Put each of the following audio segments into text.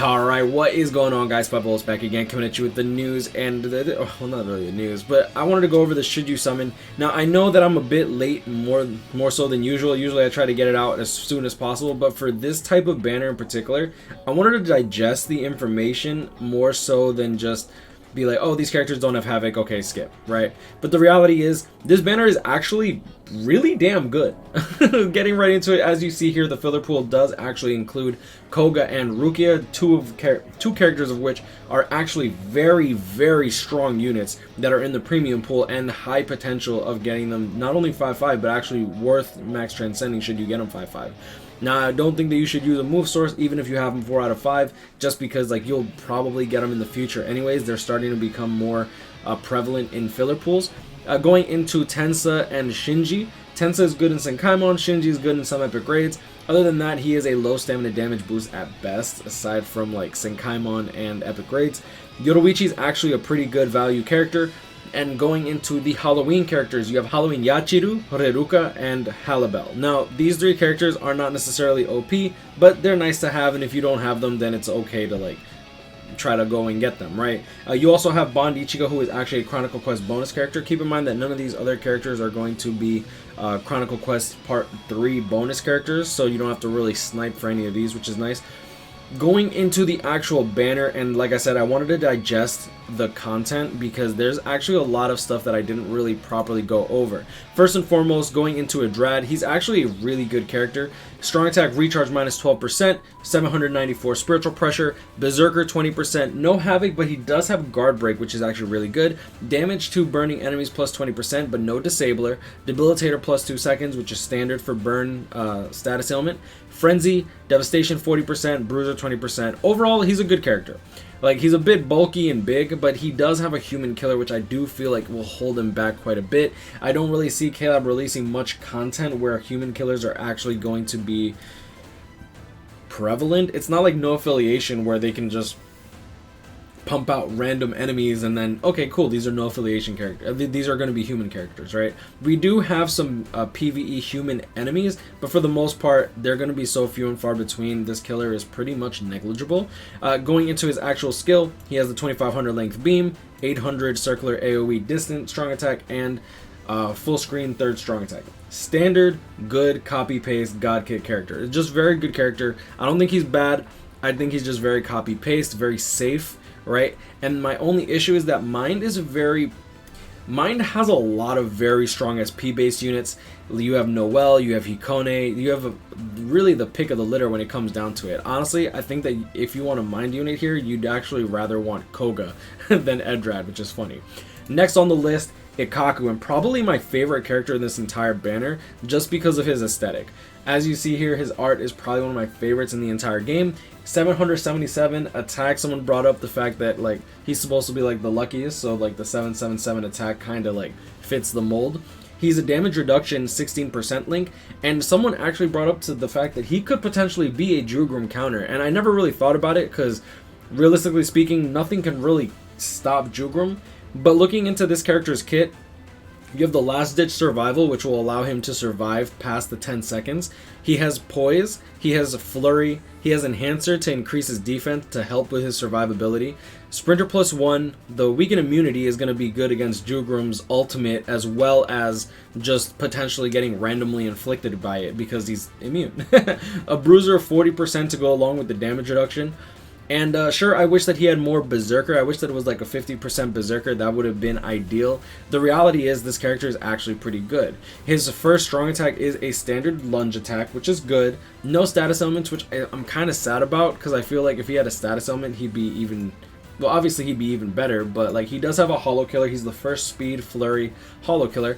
Alright, what is going on, guys? SpitefulHopes back again, coming at you with the news and well, not really the news, but I wanted to go over the should you summon. Now, I know that I'm a bit late, more so than usual. Usually I try to get it out as soon as possible, but for this type of banner in particular, I wanted to digest the information more so than just be like, oh, these characters don't have Havoc, okay, skip, right? But the reality is, this banner is actually really damn good. Getting right into it, as you see here, the filler pool does actually include Koga and Rukia, two characters of which are actually very, very strong units that are in the premium pool and high potential of getting them not only 5/5, but actually worth max transcending should you get them 5/5. Now, I don't think that you should use a move source even if you have them 4 out of 5, just because like you'll probably get them in the future anyways. They're starting to become more prevalent in filler pools. Going into Tensa and Shinji. Tensa is good in Senkaimon, Shinji is good in some epic grades. Other than that, he is a low stamina damage boost at best, aside from like Senkaimon and epic grades. Yoruichi is actually a pretty good value character. And going into the Halloween characters, you have Halloween Yachiru, Reruka, and Halabel. Now, these three characters are not necessarily OP, but they're nice to have, and if you don't have them, then it's okay to like try to go and get them, right? You also have Bond Ichigo, who is actually a Chronicle Quest bonus character. Keep in mind that none of these other characters are going to be Chronicle Quest Part 3 bonus characters, so you don't have to really snipe for any of these, which is nice. Going into the actual banner, and like I said, I wanted to digest the content because there's actually a lot of stuff that I didn't really properly go over. First and foremost, going into Edrad, he's actually a really good character. Strong attack recharge minus 12%, 794 spiritual pressure, berserker 20%, no havoc, but he does have guard break, which is actually really good. Damage to burning enemies plus 20%, but no disabler. Debilitator plus 2 seconds, which is standard for burn status ailment. Frenzy, devastation 40%, bruiser 20%. Overall, he's a good character. Like, he's a bit bulky and big, but he does have a human killer, which I do feel like will hold him back quite a bit. I don't really see Caleb releasing much content where human killers are actually going to be prevalent. It's not like No Affiliation where they can just pump out random enemies and then, okay, cool, these are No Affiliation characters. These are going to be human characters, right? We do have some PvE human enemies, but for the most part, they're going to be so few and far between. This killer is pretty much negligible. Going into his actual skill, he has the 2500 length beam, 800 circular AoE distant strong attack, and full screen third strong attack. Standard, good, copy-paste, God Kid character. It's just very good character. I don't think he's bad. I think he's just very copy-paste, very safe, right? And my only issue is that Mind has a lot of very strong SP based units. You have Noelle, you have Hikone, you have really the pick of the litter when it comes down to it. Honestly, I think that if you want a Mind unit here, you'd actually rather want Koga than Edrad, which is funny. Next on the list, Ikkaku, and probably my favorite character in this entire banner just because of his aesthetic. As you see here, his art is probably one of my favorites in the entire game. 777 attack. Someone brought up the fact that like he's supposed to be like the luckiest, so like the 777 attack kind of like fits the mold. He's a damage reduction 16% link, and someone actually brought up to the fact that he could potentially be a Jugrum counter, and I never really thought about it because realistically speaking, nothing can really stop Jugrum. But looking into this character's kit, you have the Last Ditch Survival, which will allow him to survive past the 10 seconds. He has Poise, he has Flurry, he has Enhancer to increase his defense to help with his survivability. Sprinter plus 1, the Weaken Immunity is going to be good against Jugrum's ultimate, as well as just potentially getting randomly inflicted by it because he's immune. A Bruiser 40% to go along with the damage reduction. And sure, I wish that he had more Berserker. I wish that it was like a 50% Berserker. That would have been ideal. The reality is this character is actually pretty good. His first strong attack is a standard lunge attack, which is good. No status elements, which I'm kind of sad about because I feel like if he had a status element, he'd be even... Well, obviously he'd be even better, but like he does have a Hollow Killer. He's the first Speed Flurry Hollow Killer.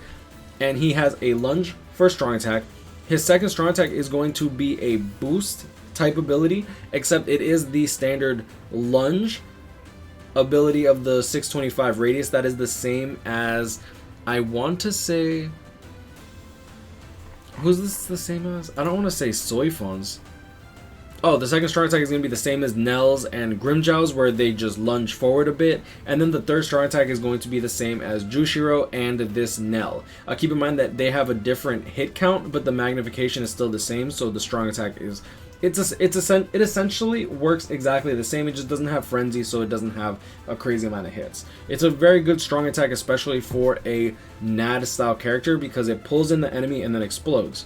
And he has a lunge for strong attack. His second strong attack is going to be a boost type ability, except it is the standard lunge ability of the 625 radius. That is the same as, I want to say, who's this the same as? I don't want to say Soifon's. Oh, the second strong attack is going to be the same as Nell's and Grimmjow's, where they just lunge forward a bit. And then the third strong attack is going to be the same as Jushiro and this Nell. Keep in mind that they have a different hit count, but the magnification is still the same. So the strong attack is, it essentially works exactly the same. It just doesn't have frenzy, so it doesn't have a crazy amount of hits. It's a very good strong attack, especially for a NAD style character, because it pulls in the enemy and then explodes.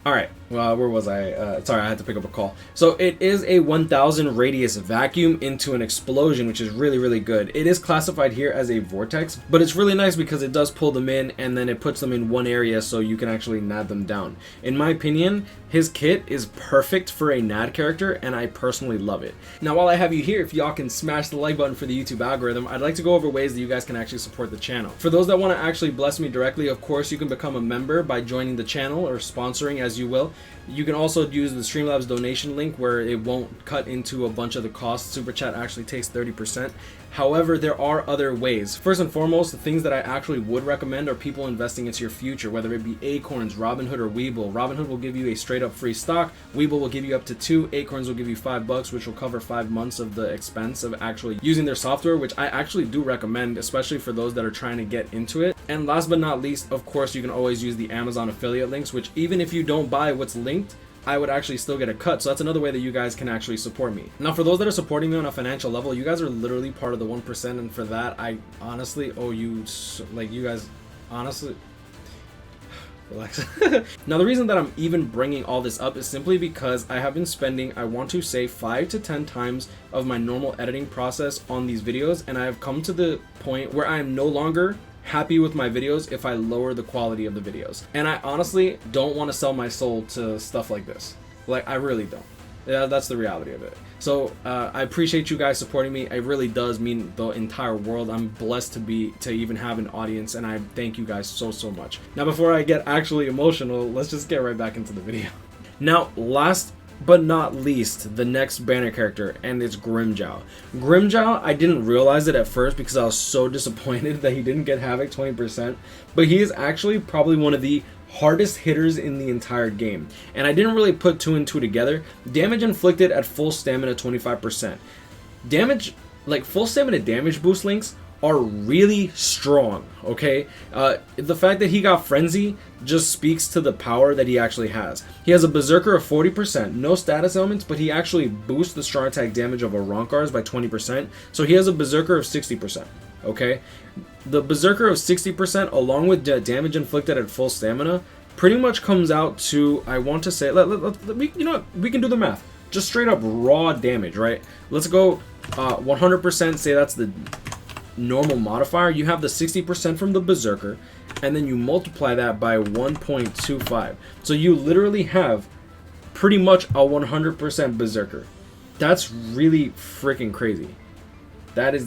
Alright, well, where was I? Sorry, I had to pick up a call. So it is a 1000 radius vacuum into an explosion, which is really, really good. It is classified here as a vortex, but it's really nice because it does pull them in and then it puts them in one area so you can actually nad them down. In my opinion, his kit is perfect for a nad character, and I personally love it. Now, while I have you here, if y'all can smash the like button for the YouTube algorithm, I'd like to go over ways that you guys can actually support the channel. For those that want to actually bless me directly, of course, you can become a member by joining the channel or sponsoring, as you will. You can also use the Streamlabs donation link where it won't cut into a bunch of the costs. Super Chat actually takes 30%. However, there are other ways. First and foremost, the things that I actually would recommend are people investing into your future, whether it be Acorns, Robinhood, or WeBull. Robinhood will give you a straight up free stock. WeBull will give you up to 2. Acorns will give you $5, which will cover 5 months of the expense of actually using their software, which I actually do recommend, especially for those that are trying to get into it. And last but not least, of course, you can always use the Amazon affiliate links, which even if you don't buy what's linked, I would actually still get a cut. So that's another way that you guys can actually support me. Now, for those that are supporting me on a financial level, you guys are literally part of the 1%, and for that, I honestly owe you, like, you guys honestly relax. Now, the reason that I'm even bringing all this up is simply because I have been spending, I want to say, 5 to 10 times of my normal editing process on these videos, and I have come to the point where I am no longer happy with my videos if I lower the quality of the videos. And I honestly don't want to sell my soul to stuff like this. Like, I really don't. Yeah, that's the reality of it. So I appreciate you guys supporting me. It really does mean the entire world. I'm blessed to even have an audience, and I thank you guys so much. Now, before I get actually emotional, let's just get right back into the video. Now, last but not least, the next banner character, and it's Grimmjow. Grimmjow, I didn't realize it at first because I was so disappointed that he didn't get Havoc 20%, but he is actually probably one of the hardest hitters in the entire game, and I didn't really put 2 and 2 together. Damage inflicted at full stamina 25%. Damage, like full stamina damage boost links are really strong, okay? The fact that he got Frenzy just speaks to the power that he actually has. He has a Berserker of 40%, no status elements, but he actually boosts the strong attack damage of a Ronkars by 20%, so he has a Berserker of 60%, okay? The Berserker of 60% along with damage inflicted at full stamina pretty much comes out to, I want to say, you know what, we can do the math. Just straight up raw damage, right? Let's go 100%, say that's the normal modifier. You have the 60% from the Berserker, and then you multiply that by 1.25. So you literally have pretty much a 100% Berserker. That's really freaking crazy. That is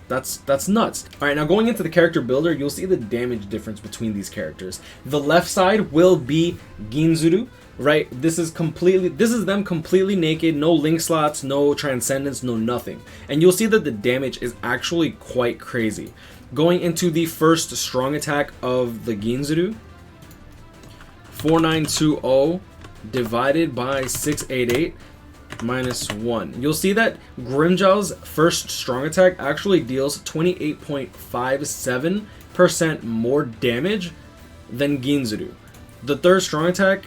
that's nuts. All right, now going into the character builder, you'll see the damage difference between these characters. The left side will be Ginzuru, right? This is them completely naked, no link slots, no transcendence, no nothing. And you'll see that the damage is actually quite crazy. Going into the first strong attack of the Ginzuru, 4920 divided by 688 minus 1. You'll see that Grimmjow's first strong attack actually deals 28.57% more damage than Ginzuru. The third strong attack,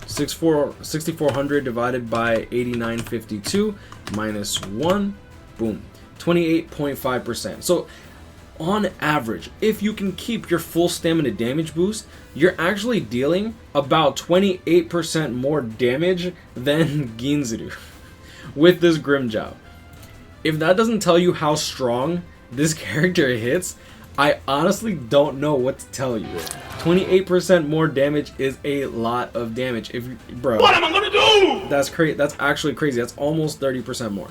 6400 divided by 8952 minus 1, boom, 28.5%. So on average, if you can keep your full stamina damage boost, you're actually dealing about 28% more damage than Ginzuru with this Grimmjow. If that doesn't tell you how strong this character hits, I honestly don't know what to tell you. 28% more damage is a lot of damage. Bro, what am I gonna do? That's crazy. That's actually crazy. That's almost 30% more.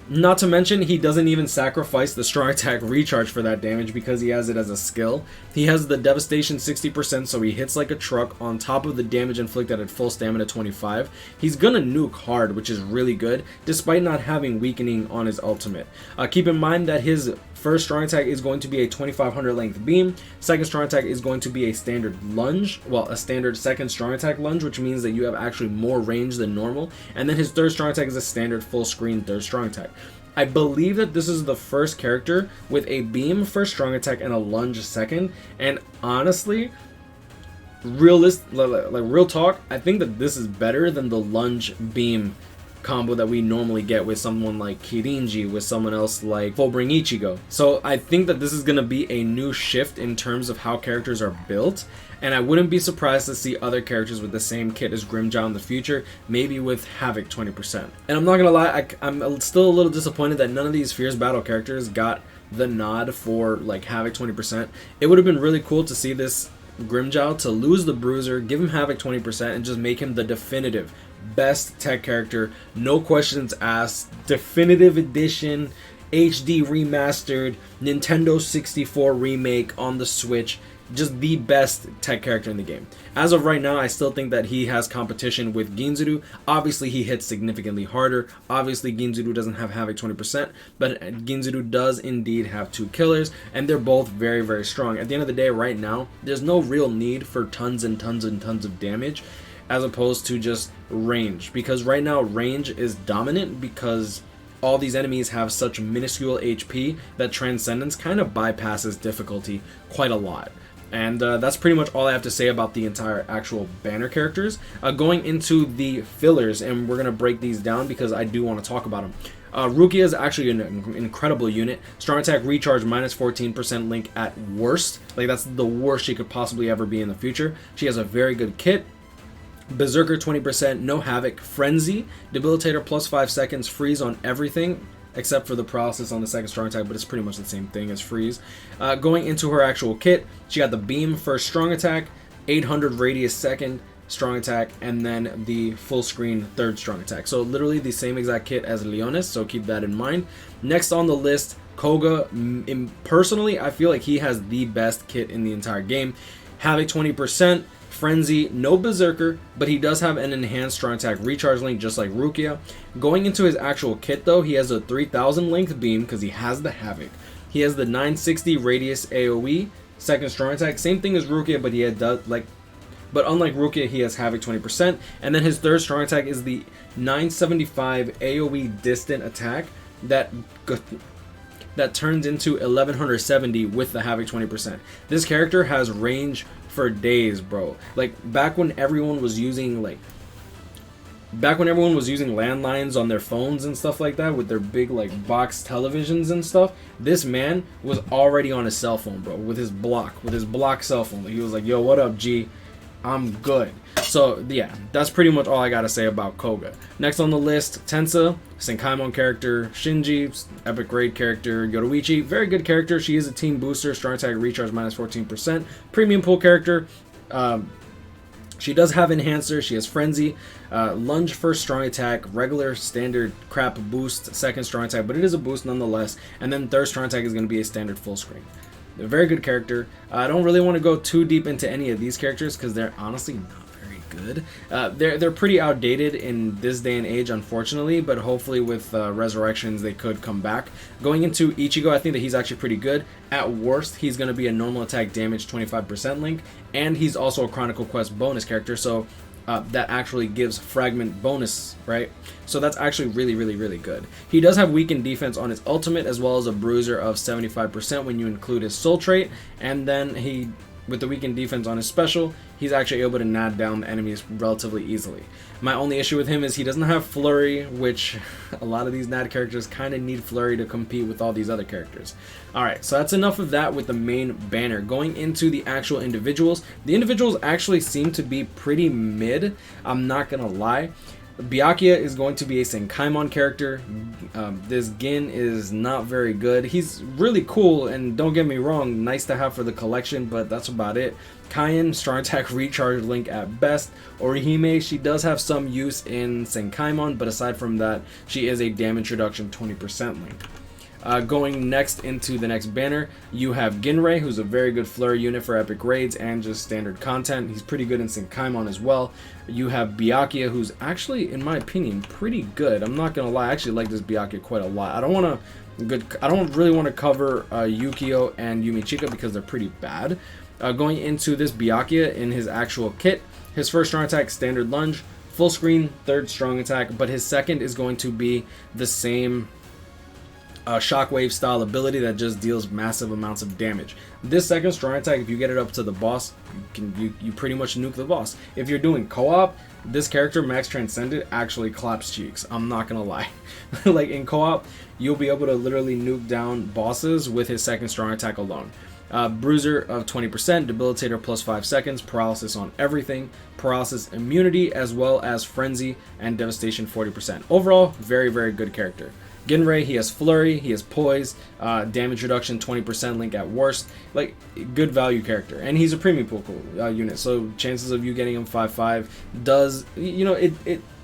Not to mention, he doesn't even sacrifice the strong attack recharge for that damage because he has it as a skill. He has the devastation 60%, so he hits like a truck on top of the damage inflicted at full stamina 25. He's gonna nuke hard, which is really good, despite not having weakening on his ultimate. Keep in mind that his first strong attack is going to be a 2500 length beam. Second strong attack is going to be a standard lunge, well, a standard second strong attack lunge, which means that you have actually more range than normal. And then his third strong attack is a standard full screen third strong attack. I believe that this is the first character with a beam first strong attack and a lunge second. And honestly, real talk, I think that this is better than the lunge beam combo that we normally get with someone like Kirinji, with someone else like Fullbring Ichigo. So I think that this is going to be a new shift in terms of how characters are built, and I wouldn't be surprised to see other characters with the same kit as Grimmjow in the future, maybe with Havoc 20%. And I'm not gonna lie, I'm still a little disappointed that none of these Fierce Battle characters got the nod for like Havoc 20%. It would have been really cool to see this Grimmjow to lose the Bruiser, give him Havoc 20%, and just make him the definitive best tech character, no questions asked, definitive edition, HD remastered, Nintendo 64 remake on the Switch, just the best tech character in the game. As of right now, I still think that he has competition with Ginzuru. Obviously, he hits significantly harder. Obviously, Ginzuru doesn't have Havoc 20%, but Ginzuru does indeed have two killers, and they're both very, very strong. At the end of the day, right now, there's no real need for tons and tons and tons of damage, as opposed to just range, because right now range is dominant because all these enemies have such minuscule HP that Transcendence kind of bypasses difficulty quite a lot. And that's pretty much all I have to say about the entire actual banner characters. Going into the fillers, and we're going to break these down because I do want to talk about them. Rukia is actually an incredible unit. Strong attack recharge minus 14% link at worst. Like, that's the worst she could possibly ever be in the future. She has a very good kit. Berserker 20%, no Havoc, Frenzy, Debilitator plus 5 seconds, freeze on everything except for the paralysis on the second strong attack, but it's pretty much the same thing as freeze. Going into her actual kit, she got the beam first strong attack, 800 radius second strong attack, and then the full screen third strong attack. So literally the same exact kit as Liones, so keep that in mind. Next on the list, Koga. Personally, I feel like he has the best kit in the entire game. Havoc 20%, Frenzy, no Berserker, but he does have an enhanced strong attack recharge link just like Rukia. Going into his actual kit though, he has a 3000 length beam because he has the Havoc. He has the 960 radius AoE, second strong attack, same thing as Rukia, but but unlike Rukia, he has Havoc 20%, and then his third strong attack is the 975 AoE distant attack that turns into 1170 with the Havoc 20%. This character has range for days, bro. Like back when everyone was using landlines on their phones and stuff like that with their big like box televisions and stuff, this man was already on his cell phone, bro, with his block cell phone. He was like, yo, what up, G? I'm good. So yeah, that's pretty much all I gotta say about Koga. Next on the list, Tensa, Senkaimon character, Shinji, epic raid character, Yoruichi, very good character. She is a team booster, strong attack recharge minus 14%, premium pool character. She does have enhancer, she has frenzy, lunge first strong attack, regular standard crap boost, second strong attack, but it is a boost nonetheless, and then third strong attack is going to be a standard full screen. A very good character. I don't really want to go too deep into any of these characters because they're honestly not very good. They're pretty outdated in this day and age, unfortunately, but hopefully with Resurrections they could come back. Going into Ichigo, I think that he's actually pretty good. At worst, he's going to be a normal attack damage 25% link, and he's also a Chronicle Quest bonus character, so that actually gives fragment bonus, right? So that's actually really, really, really good. He does have weakened defense on his ultimate, as well as a bruiser of 75% when you include his soul trait, and then with the weakened defense on his special, he's actually able to nab down the enemies relatively easily. My only issue with him is he doesn't have flurry, which a lot of these NAD characters kind of need flurry to compete with all these other characters. Alright, so that's enough of that with the main banner. Going into the actual individuals, the individuals actually seem to be pretty mid, I'm not gonna lie. Byakuya is going to be a Senkaimon character. This Gin is not very good. He's really cool, and don't get me wrong, nice to have for the collection, but that's about it. Kaien, strong attack recharge link at best. Orihime, she does have some use in Senkaimon, but aside from that, she is a damage reduction 20% link. Going next into the next banner, you have Ginrei, who's a very good flurry unit for epic raids and just standard content. He's pretty good in Senkaimon as well. You have Byakuya, who's actually, in my opinion, pretty good. I'm not gonna lie, I actually like this Byakuya quite a lot. I don't really want to cover Yukio and Yumichika because they're pretty bad. Going into this Byakuya in his actual kit, his first strong attack, standard lunge, full screen, third strong attack, but his second is going to be the same shockwave style ability that just deals massive amounts of damage. This second strong attack, if you get it up to the boss, you pretty much nuke the boss. If you're doing co-op, this character Max Transcended actually claps cheeks. I'm not gonna lie. Like in co-op, you'll be able to literally nuke down bosses with his second strong attack alone. Bruiser of 20%, debilitator plus 5 seconds, paralysis on everything, paralysis immunity, as well as frenzy and devastation 40%. Overall, very, very good character. Ginrei, he has flurry, he has poise, damage reduction 20% link at worst, like good value character, and he's a premium pool unit, so chances of you getting him 5/5 does, you know,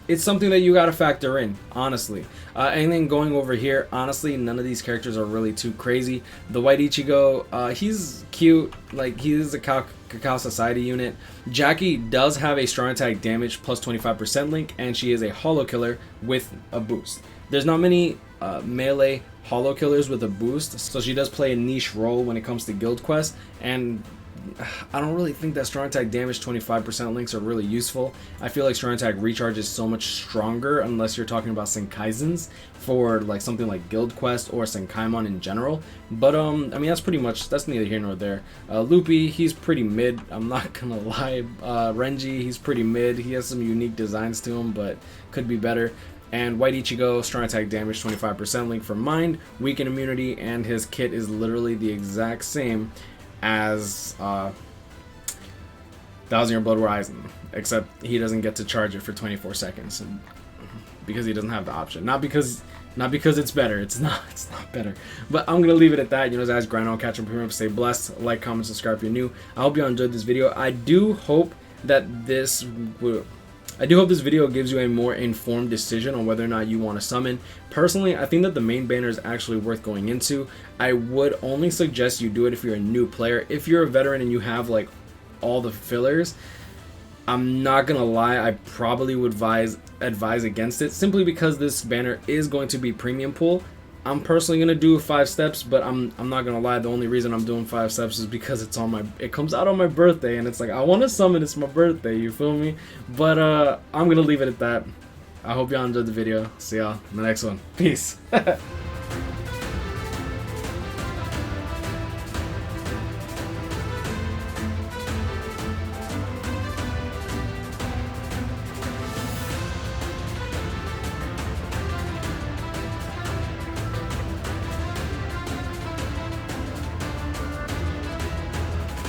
it's something that you got to factor in, honestly. And then going over here, honestly, none of these characters are really too crazy. The White Ichigo, he's cute, like he is a Cacao Society unit. Jackie does have a strong attack damage plus 25% link, and she is a holo killer with a boost. There's not many melee holo killers with a boost, so she does play a niche role when it comes to guild quests, and I don't really think that strong attack damage 25% links are really useful. I feel like strong attack recharge is so much stronger unless you're talking about Senkaizens for like something like guild quest or Senkaimon in general. But I mean, that's neither here nor there. Loopy, he's pretty mid, I'm not gonna lie. Renji, he's pretty mid. He has some unique designs to him, but could be better. And White Ichigo, strong attack damage 25% link for mind, weaken immunity, and his kit is literally the exact same as Thousand Year Blood Horizon, except he doesn't get to charge it for 24 seconds because he doesn't have the option. Not because it's better. It's not better. But I'm gonna leave it at that. You know, guys, grind on, catch up, premium, stay blessed. Like, comment, subscribe if you're new. I hope you all enjoyed this video. I do hope this video gives you a more informed decision on whether or not you want to summon. Personally, I think that the main banner is actually worth going into. I would only suggest you do it if you're a new player. If you're a veteran and you have like all the fillers, I'm not gonna lie, I probably would advise against it, simply because this banner is going to be premium pool. I'm personally gonna do 5 steps, but I'm not gonna lie, the only reason I'm doing 5 steps is because it comes out on my birthday, and it's like I want to summon, it's my birthday, you feel me? But I'm gonna leave it at that. I hope y'all enjoyed the video. See y'all in the next one. Peace.